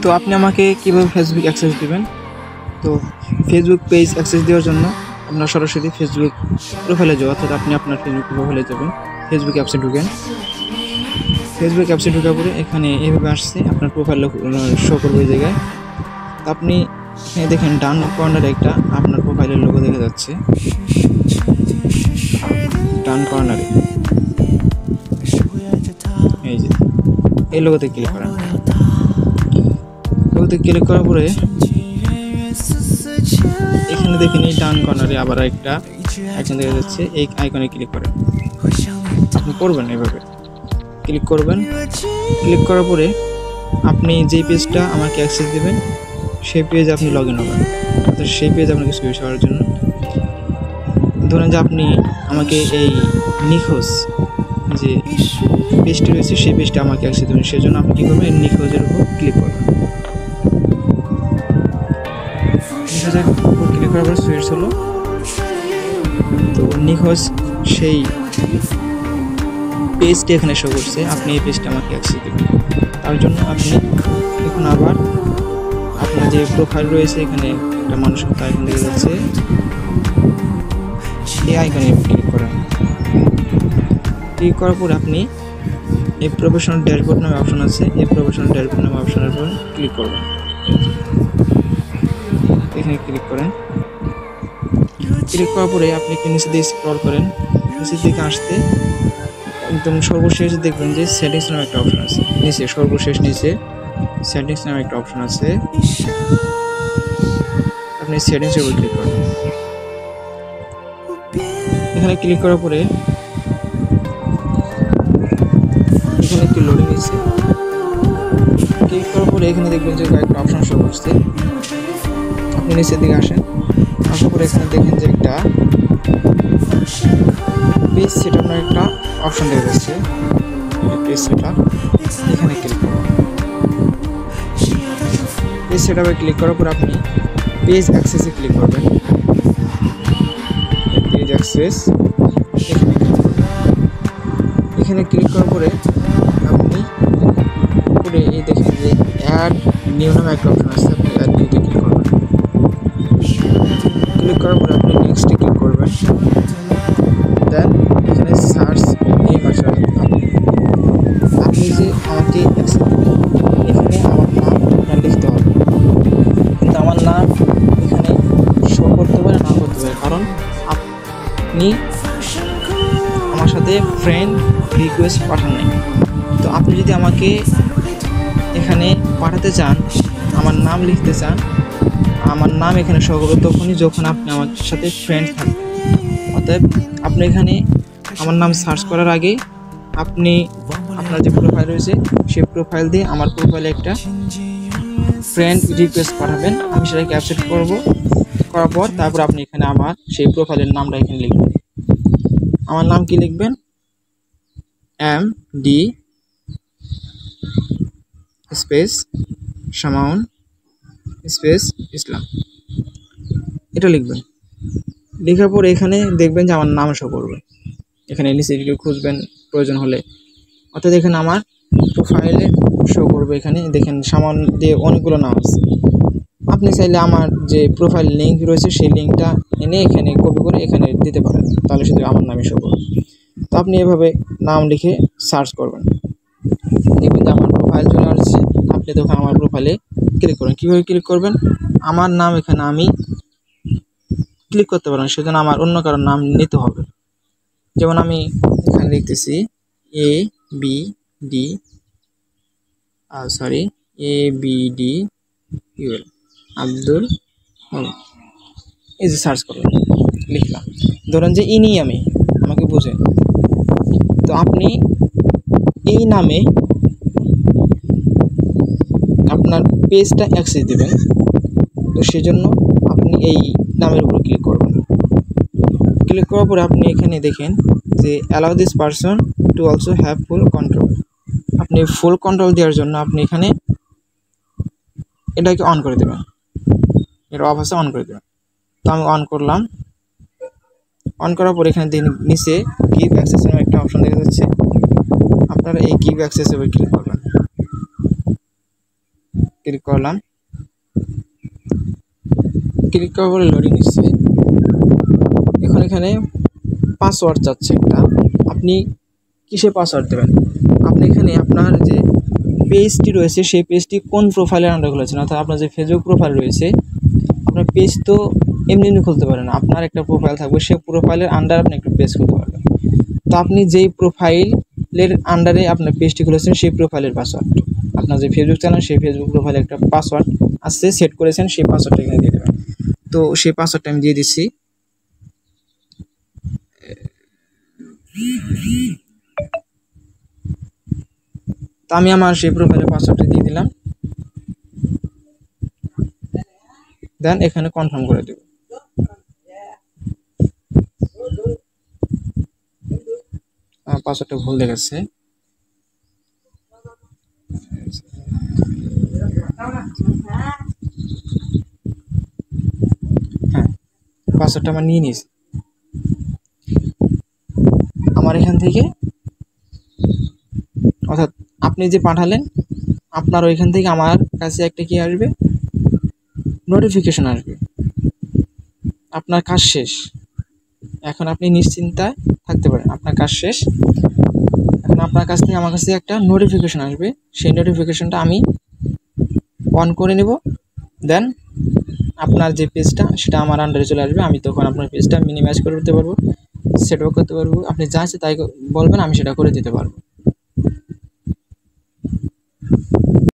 তো আপনি আমাকে কিভাবে ফেসবুক অ্যাক্সেস দিবেন? তো ফেসবুক পেজ অ্যাক্সেস দেওয়ার জন্য আপনার সরাসরি ফেসবুক প্রোফাইলে যাওয়া, অর্থাৎ আপনি আপনার ফেসবুক প্রোফাইলে যাবেন, ফেসবুক অ্যাপসে ঢুকেন। ফেসবুক অ্যাপসে ঢোকার পরে এখানে এভাবে আসছে, আপনার প্রোফাইল শো করবে এই জায়গায়। তো আপনি এখানে দেখেন ডান কর্নারে একটা আপনার প্রোফাইলের লোগো দেখা যাচ্ছে, ডান কর্নারে এই যে এই লোগোতে ক্লিক করেন। লোগোতে ক্লিক করার পরে এখানে দেখেন এই ডান কর্নারে আবার একটা আইকন দেখা যাচ্ছে, এই আইকনে ক্লিক করেন। আপনি করবেন এভাবে ক্লিক করবেন। ক্লিক করার পরে আপনি যে পেজটা আমাকে অ্যাক্সেস দেবেন সেই পেজে আপনি লগ ইন হবেন, অর্থাৎ সেই পেজ আপনাকে সুইচ হওয়ার জন্য। ধরেন যে আপনি আমাকে এই নিখোঁজ যে পেজটি রয়েছে সেই পেজটা আমাকে অ্যাক্সেস দেবেন, সেজন্য আপনি কী করবেন, নিখোঁজের উপর ক্লিক করবেন। নিখোঁজের উপর ক্লিক করার পর সুইচ হলো। তো নিখোঁজ সেই পেজটি এখানে শো করছে, আপনি এই পেজটা আমাকে অ্যাক্সেস দেবেন। তার জন্য আপনি এখন আবার আপনার যে প্রোফাইল রয়েছে এখানে একটা মানুষের মতো আইকন দেখা যাচ্ছে, এই আইকনে ক্লিক করেন। ক্লিক করার পর আপনি এই প্রফেশনাল ড্যাশবোর্ড নামে অপশন আছে, এই প্রফেশনাল ড্যাশবোর্ড নামে অপশনের উপর ক্লিক করবেন। এখানে ক্লিক করেন। ক্লিক করার পরে আপনি একটু নিচে দিয়ে স্ক্রল করেন, নিচের দিকে আসতে একদম সর্বশেষ দেখবেন যে সেটিংস নামে একটা অপশন আছে, নিচে সর্বশেষ নিচে সেটিংস নামে একটা অপশন আছে, আপনি সেটিংসের উপর ক্লিক করেন। এখানে ক্লিক করার পরে এখানে একটু লোডিং নিচ্ছে। ক্লিক করার পরে এখানে দেখবেন যে কয়েকটা অপশন শো করছে, আপনি নিচের দিকে আসেন। আসার পরে এখানে দেখেন যে একটা পেজ সেটআপ নামে একটা অপশন দেখা যাচ্ছে, পেজ সেটআপ, এখানে ক্লিক করুন। পেজ সেটআপে ক্লিক করার পর আপনি পেজ অ্যাক্সেসে ক্লিক করবেন। পেজ অ্যাক্সেস এখানে ক্লিক করার পরে আপনি উপরে এই দেখেন যে অ্যাড নিউ নামে একটা অপশন আছে, আপনি অ্যাড নিউতে ক্লিক করবেন। ক্লিক করার পরে আপনি নেক্সটে ক্লিক করবেন। দেন এখানে সার্চ নেম আসবে, আপনি যে আমাকে অ্যাক্সেস দেবেন এখানে আমার নাম আপনার লিখতে হবে, কিন্তু আমার নাম এখানে শো করতে পারে না করতে পারে, কারণ আপনি আমার সাথে ফ্রেন্ড রিকোয়েস্ট পাঠান নাই। তো আপনি যদি আমাকে এখানে পাঠাতে চান, আমার নাম লিখতে চান, আমার নাম এখানে শো করবে তখনই যখন আপনি আমার সাথে ফ্রেন্ড থাকবেন। অতএব আপনি এখানে আমার নাম সার্চ করার আগে আপনি আপনার যে প্রোফাইল রয়েছে সেই প্রোফাইল দিয়ে আমার প্রোফাইলে একটা ফ্রেন্ড রিকোয়েস্ট পাঠাবেন, আমি সেটাকে অ্যাকসেপ্ট করব। করার পর তারপর আপনি এখানে আমার সেই প্রোফাইলের নামটা এখানে লিখবেন। আমার নাম কি লিখবেন, MD স্পেস শামাউন স্পেস ইসলাম, এটা লিখবেন। লেখার পর এখানে দেখবেন যে আমার নাম শো করবে, এখানে নিচে খুঁজবেন প্রয়োজন হলে, অর্থাৎ এখানে আমার প্রোফাইলে শো করবে। এখানে দেখেন শামাউন দিয়ে অনেকগুলো নাম আছে, আপনি চাইলে আমার যে প্রোফাইল লিঙ্ক রয়েছে সেই লিঙ্কটা এনে এখানে কপি করে এখানে দিতে পারেন, তাহলে শুধু আমার নামই শো করবে। তো আপনি এভাবে নাম লিখে সার্চ করবেন, দেখবেন যে আমার প্রোফাইল চলে আসছে। আপনি তখন আমার প্রোফাইলে ক্লিক করবেন। কীভাবে ক্লিক করবেন, আমার নাম এখানে আমি ক্লিক করতে পারেন, সেজন্য আমার অন্য কারোর নাম নিতে হবে। যেমন আমি এখানে লিখতেছি ABDUL আব্দুল, এই যে সার্চ করলাম, লিখলাম, ধরেন যে ইনি আমি, আমাকে বুঝেন। তো আপনি এই নামে আপনার পেজটা অ্যাক্সেস দেবেন, তো সেজন্য আপনি এই নামের উপর ক্লিক করবেন। ক্লিক করার পরে আপনি এখানে দেখেন যে allow this person to also have full control, আপনি ফুল কন্ট্রোল দেওয়ার জন্য আপনি এখানে এটাকে অন করে দেবেন, এটা অফ আছে অন করে দেবেন। তো আমি অন করলাম। অন করার পর এখানে নিচে গিভ অ্যাক্সেস নামে একটা অপশন দেখা যাচ্ছে, আপনারা এই গিভ অ্যাক্সেসের উপর ক্লিক করবেন। ক্লিক করলাম, ক্লিক করার পরে লোডিং নিচ্ছে। এখন এখানে পাসওয়ার্ড চাচ্ছে একটা, আপনি কিসে পাসওয়ার্ড দেবেন? আপনি এখানে আপনার যে পেজটি রয়েছে সেই পেজটি কোন প্রোফাইলের আন্ডার খুলেছেন, অর্থাৎ আপনার যে ফেসবুক প্রোফাইল রয়েছে, আপনার পেজ তো এমনি এমনি খুলতে পারেন, আপনার একটা প্রোফাইল থাকবে, সেই প্রোফাইলের আন্ডার আপনি একটা পেজ খুলতে পারবেন। তো আপনি যেই প্রোফাইলের আন্ডারে আপনার পেজটি খুলেছেন সেই প্রোফাইলের পাসওয়ার্ড, আপনার যে ফেসবুক চ্যানেল সেই ফেসবুক প্রোফাইলে একটা পাসওয়ার্ড আছে সেট করেছেন, সেই পাসওয়ার্ডটা এখানে দিয়ে দেবেন। তো সেই পাসওয়ার্ডটা আমি দিয়ে দিচ্ছি। তো আমি আমার সেই প্রোফাইলের পাসওয়ার্ডটা দিয়ে দিলাম, দেন এখানে কনফার্ম করে দেব। পাসওয়ার্ডটা ভুল দেখাচ্ছে, হ্যাঁ পাসওয়ার্ডটা আমার নিয়ে নিয়েছি। আমার এখান থেকে, অর্থাৎ আপনি যে পাঠালেন আপনার ওইখান থেকে আমার কাছে একটা কি আসবে, নোটিফিকেশন আসবে, আপনার কাজ শেষ। এখন আপনি নিশ্চিন্তায় থাকতে পারেন, আপনার কাজ শেষ। এখন আপনার কাছ থেকে আমার কাছে একটা নোটিফিকেশন আসবে, সেই নোটিফিকেশনটা আমি অন করে নেব, দেন আপনার যে পেজটা সেটা আমার আন্ডারে চলে আসবে। আমি তখন আপনার পেজটা মিনিমাইজ করে দিতে পারবো, সেটআপ করতে পারবো, আপনি যা আছে তাই বলবেন, আমি সেটা করে দিতে পারবো।